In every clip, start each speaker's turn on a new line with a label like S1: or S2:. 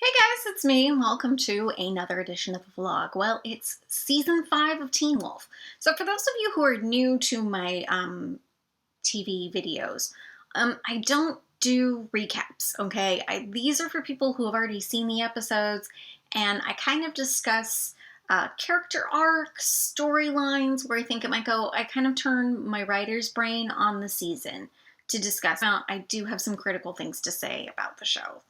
S1: Hey guys, it's me, and welcome to another edition of the vlog. Well, it's season 5 of Teen Wolf. So for those of you who are new to my TV videos, I don't do recaps, okay? These are for people who have already seen the episodes, and I kind of discuss character arcs, storylines, where I think it might go. I kind of turn my writer's brain on the season to discuss. Now, I do have some critical things to say about the show.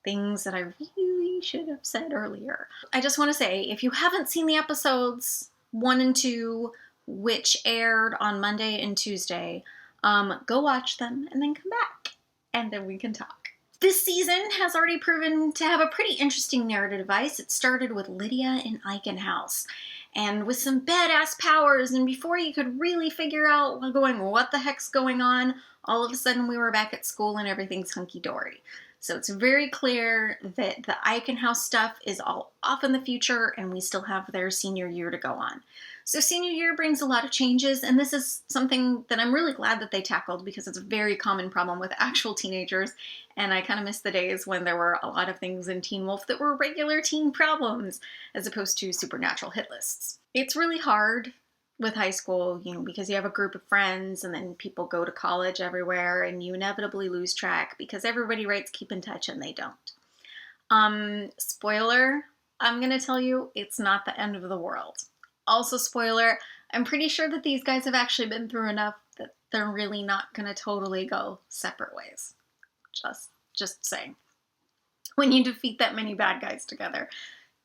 S1: Things that I really should have said earlier. I just want to say, if you haven't seen the episodes 1 and 2, which aired on Monday and Tuesday, go watch them and then come back, and then we can talk. This season has already proven to have a pretty interesting narrative device. It started with Lydia in Icon House, and with some badass powers, and before you could really figure out what the heck's going on, all of a sudden we were back at school and everything's hunky-dory. So it's very clear that the Icon House stuff is all off in the future, and we still have their senior year to go on. So senior year brings a lot of changes, and this is something that I'm really glad that they tackled, because it's a very common problem with actual teenagers, and I kind of miss the days when there were a lot of things in Teen Wolf that were regular teen problems, as opposed to supernatural hit lists. It's really hard with high school, because you have a group of friends and then people go to college everywhere and you inevitably lose track because everybody writes keep in touch and they don't. Spoiler, I'm gonna tell you, it's not the end of the world. Also spoiler, I'm pretty sure that these guys have actually been through enough that they're really not gonna totally go separate ways. Just saying. When you defeat that many bad guys together,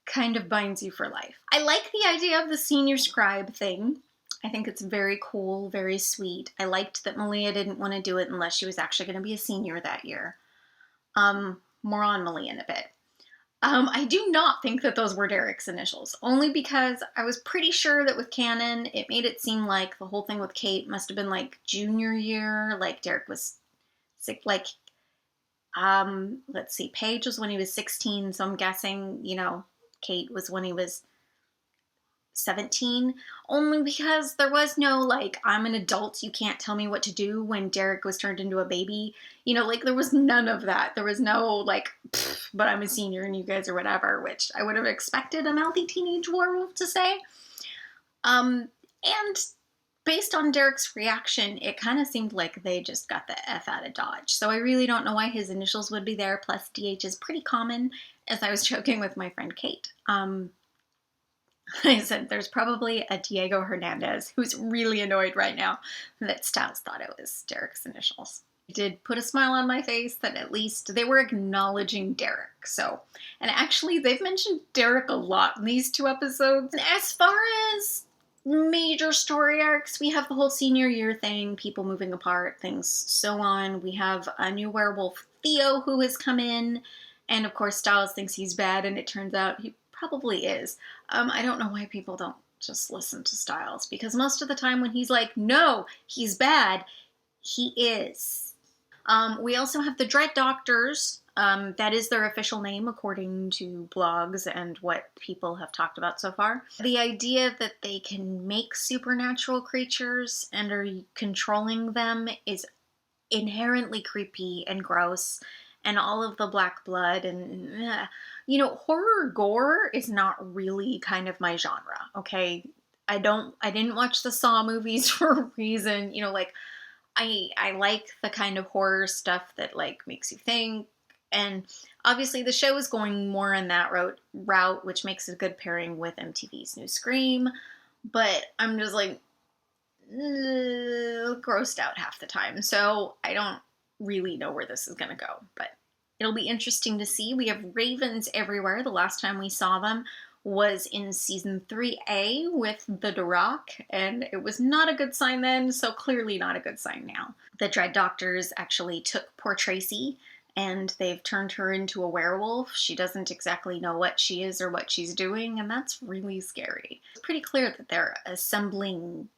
S1: kind of binds you for life. I like the idea of the senior scribe thing. I think it's very cool, very sweet. I liked that Malia didn't want to do it unless she was actually going to be a senior that year. More on Malia in a bit. I do not think that those were Derek's initials, only because I was pretty sure that with canon, it made it seem like the whole thing with Kate must have been like junior year, like Derek was sick, like, let's see, Paige was when he was 16, so I'm guessing, Kate was when he was 17, only because there was no, like, I'm an adult, you can't tell me what to do when Derek was turned into a baby. There was none of that. There was no, like, but I'm a senior and you guys are whatever, which I would have expected a mouthy teenage werewolf to say. And based on Derek's reaction, it kind of seemed like they just got the F out of Dodge. So I really don't know why his initials would be there, plus DH is pretty common, as I was joking with my friend Kate. I said there's probably a Diego Hernandez who's really annoyed right now that Styles thought it was Derek's initials. It did put a smile on my face that at least they were acknowledging Derek. So, and actually they've mentioned Derek a lot in these 2 episodes. And as far as major story arcs, we have the whole senior year thing, people moving apart, things so on. We have a new werewolf, Theo, who has come in, and of course Styles thinks he's bad, and it turns out he probably is. I don't know why people don't just listen to Styles, because most of the time when he's like, no, he's bad, he is. We also have the Dread Doctors. That is their official name according to blogs and what people have talked about so far. The idea that they can make supernatural creatures and are controlling them is inherently creepy and gross, and all of the black blood and, horror gore is not really kind of my genre, okay? I didn't watch the Saw movies for a reason, I like the kind of horror stuff that, like, makes you think, and obviously the show is going more in that route, which makes it a good pairing with MTV's new Scream, but I'm just, like, grossed out half the time, so I don't really know where this is gonna go, but it'll be interesting to see. We have ravens everywhere. The last time we saw them was in season 3A with the Duroc, and it was not a good sign then, so clearly not a good sign now. The Dread Doctors actually took poor Tracy, and they've turned her into a werewolf. She doesn't exactly know what she is or what she's doing, and that's really scary. It's pretty clear that they're assembling,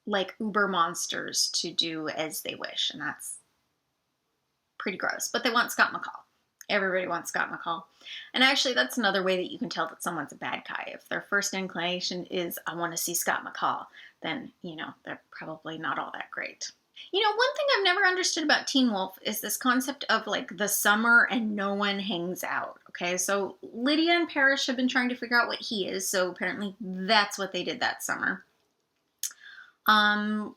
S1: like, uber monsters to do as they wish, and that's pretty gross. But they want Scott McCall. Everybody wants Scott McCall. And actually, that's another way that you can tell that someone's a bad guy. If their first inclination is, I want to see Scott McCall, then, they're probably not all that great. One thing I've never understood about Teen Wolf is this concept of like the summer and no one hangs out. Okay, so Lydia and Parrish have been trying to figure out what he is, so apparently that's what they did that summer. Um,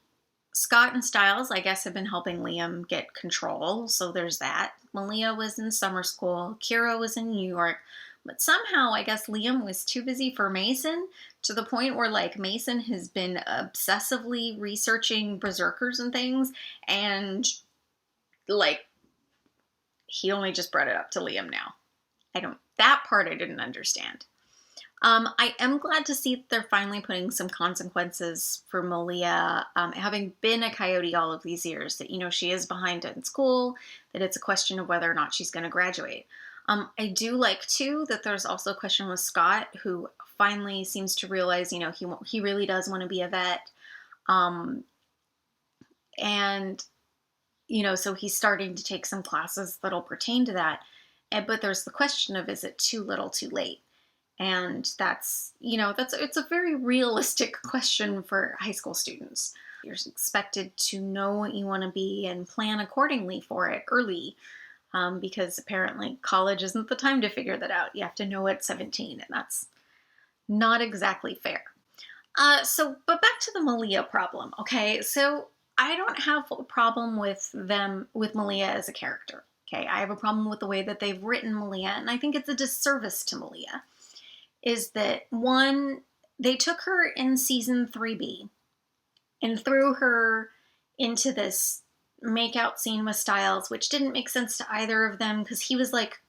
S1: Scott and Styles, I guess, have been helping Liam get control, so there's that. Malia was in summer school, Kira was in New York, but somehow I guess Liam was too busy for Mason to the point where like Mason has been obsessively researching berserkers and things, and like he only just brought it up to Liam now. That part I didn't understand. I am glad to see that they're finally putting some consequences for Malia, having been a coyote all of these years, that, she is behind in school, that it's a question of whether or not she's going to graduate. I do like, too, that there's also a question with Scott, who finally seems to realize, he really does want to be a vet. And, so he's starting to take some classes that'll pertain to that. But there's the question of, is it too little too late? And it's a very realistic question for high school students. You're expected to know what you want to be and plan accordingly for it early, because apparently college isn't the time to figure that out. You have to know at 17, and that's not exactly fair. But back to the Malia problem, okay? So I don't have a problem with Malia as a character, okay? I have a problem with the way that they've written Malia, and I think it's a disservice to Malia. Is that, one, they took her in season 3B and threw her into this makeout scene with Styles, which didn't make sense to either of them because he was like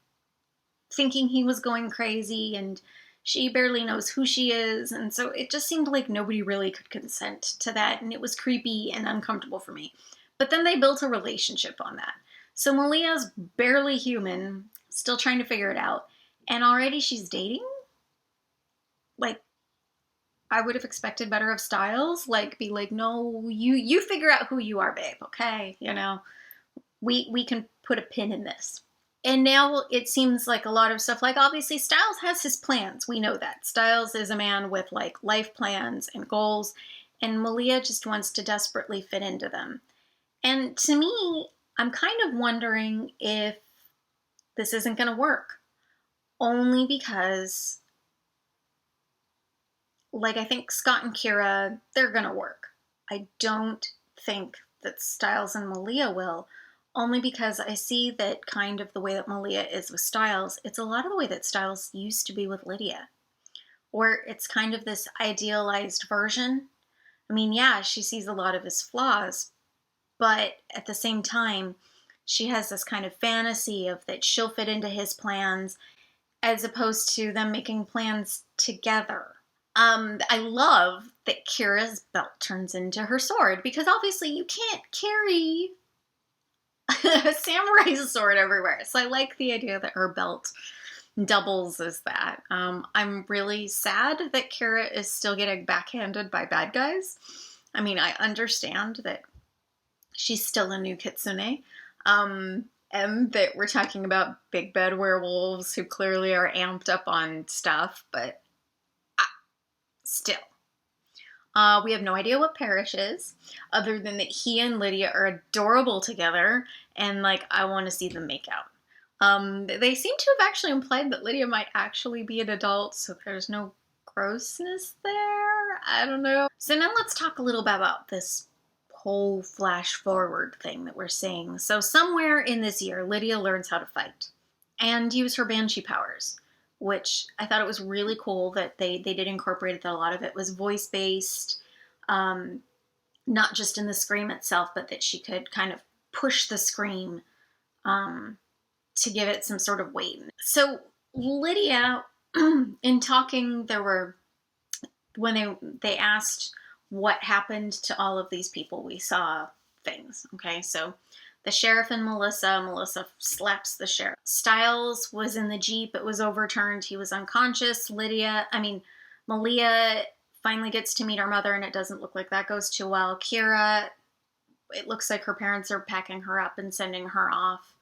S1: thinking he was going crazy and she barely knows who she is. And so it just seemed like nobody really could consent to that. And it was creepy and uncomfortable for me. But then they built a relationship on that. So Malia's barely human, still trying to figure it out. And already she's dating? Like, I would have expected better of Styles. Like, be like, no, you figure out who you are, babe, okay? We can put a pin in this. And now it seems like a lot of stuff, like, obviously Styles has his plans. We know that. Styles is a man with, like, life plans and goals, and Malia just wants to desperately fit into them. And to me, I'm kind of wondering if this isn't going to work. Only because, like, I think Scott and Kira, they're going to work. I don't think that Styles and Malia will, only because I see that kind of the way that Malia is with Styles, it's a lot of the way that Styles used to be with Lydia. Or it's kind of this idealized version. I mean, yeah, she sees a lot of his flaws, but at the same time, she has this kind of fantasy of that she'll fit into his plans, as opposed to them making plans together. I love that Kira's belt turns into her sword, because obviously you can't carry a samurai sword everywhere. So I like the idea that her belt doubles as that. I'm really sad that Kira is still getting backhanded by bad guys. I mean, I understand that she's still a new Kitsune, and that we're talking about big bad werewolves who clearly are amped up on stuff, but still. We have no idea what Parrish is, other than that he and Lydia are adorable together, and, like, I want to see them make out. They seem to have actually implied that Lydia might actually be an adult, so there's no grossness there. I don't know. So now let's talk a little bit about this whole flash forward thing that we're seeing. So somewhere in this year, Lydia learns how to fight and use her banshee powers, which I thought it was really cool that they did incorporate, that a lot of it was voice-based, not just in the scream itself, but that she could kind of push the scream to give it some sort of weight. So Lydia, in talking, when they asked what happened to all of these people, we saw things, okay? So the sheriff and Melissa slaps the sheriff. Styles was in the Jeep. It was overturned. He was unconscious. Malia finally gets to meet her mother, and it doesn't look like that goes too well. Kira, it looks like her parents are packing her up and sending her off.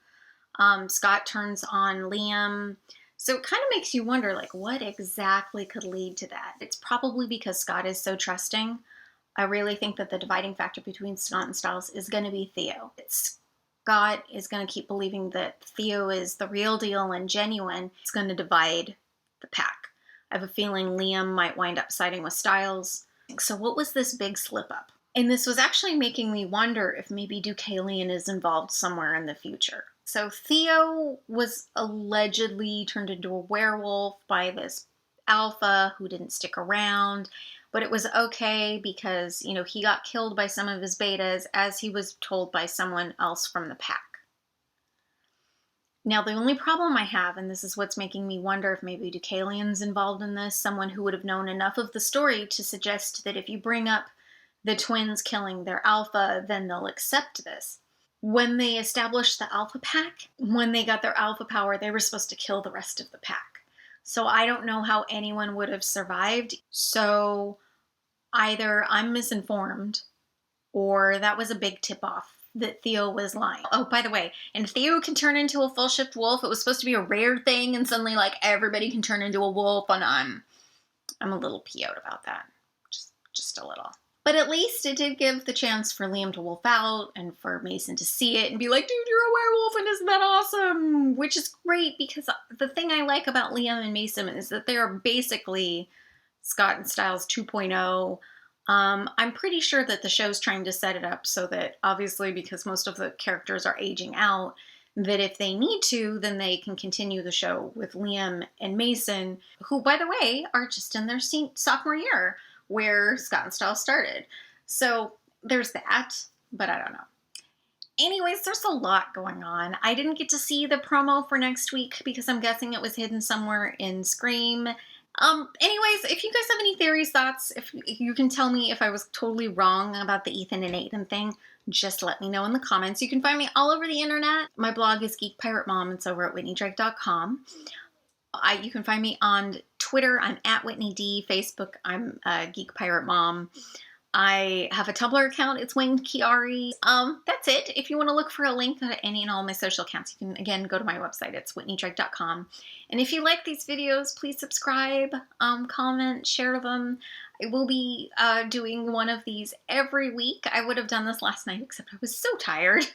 S1: Scott turns on Liam. So it kind of makes you wonder, like, what exactly could lead to that? It's probably because Scott is so trusting. I really think that the dividing factor between Scott and Stiles is going to be Theo. Scott is going to keep believing that Theo is the real deal and genuine. It's going to divide the pack. I have a feeling Liam might wind up siding with Stiles. So what was this big slip up? And this was actually making me wonder if maybe Deucalion is involved somewhere in the future. So Theo was allegedly turned into a werewolf by this alpha who didn't stick around, but it was okay because, you know, he got killed by some of his betas as he was told by someone else from the pack. Now, the only problem I have, and this is what's making me wonder if maybe Deucalion's involved in this, someone who would have known enough of the story to suggest that if you bring up the twins killing their alpha, then they'll accept this. When they established the alpha pack, when they got their alpha power, they were supposed to kill the rest of the pack. So I don't know how anyone would have survived. So either I'm misinformed or that was a big tip-off that Theo was lying. Oh, by the way, and Theo can turn into a full-shift wolf. It was supposed to be a rare thing, and suddenly, like, everybody can turn into a wolf, and I'm a little PO'd about that. Just a little. But at least it did give the chance for Liam to wolf out and for Mason to see it and be like, dude, you're a werewolf and isn't that awesome? Which is great because the thing I like about Liam and Mason is that they are basically Scott and Stiles 2.0. I'm pretty sure that the show's trying to set it up so that, obviously, because most of the characters are aging out, that if they need to, then they can continue the show with Liam and Mason, who, by the way, are just in their sophomore year, where Scott and Stiles started. So there's that, but I don't know. Anyways, there's a lot going on. I didn't get to see the promo for next week because I'm guessing it was hidden somewhere in Scream. Anyways, if you guys have any theories, thoughts, if you can tell me if I was totally wrong about the Ethan and Aiden thing, just let me know in the comments. You can find me all over the internet. My blog is Geek Pirate Mom. It's over at whitneydrake.com. You can find me on Twitter. I'm at Whitney D. Facebook, I'm Geek Pirate Mom. I have a Tumblr account. It's Wayne Chiari. That's it. If you want to look for a link to any and all my social accounts, you can, again, go to my website. It's whitneydrake.com. And if you like these videos, please subscribe, comment, share them. I will be doing one of these every week. I would have done this last night, except I was so tired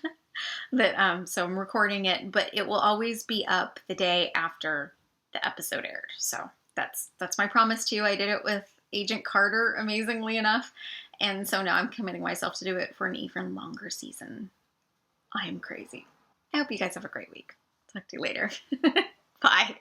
S1: that so I'm recording it. But it will always be up the day after the episode aired. So that's my promise to you. I did it with Agent Carter, amazingly enough. And so now I'm committing myself to do it for an even longer season. I am crazy. I hope you guys have a great week. Talk to you later. Bye.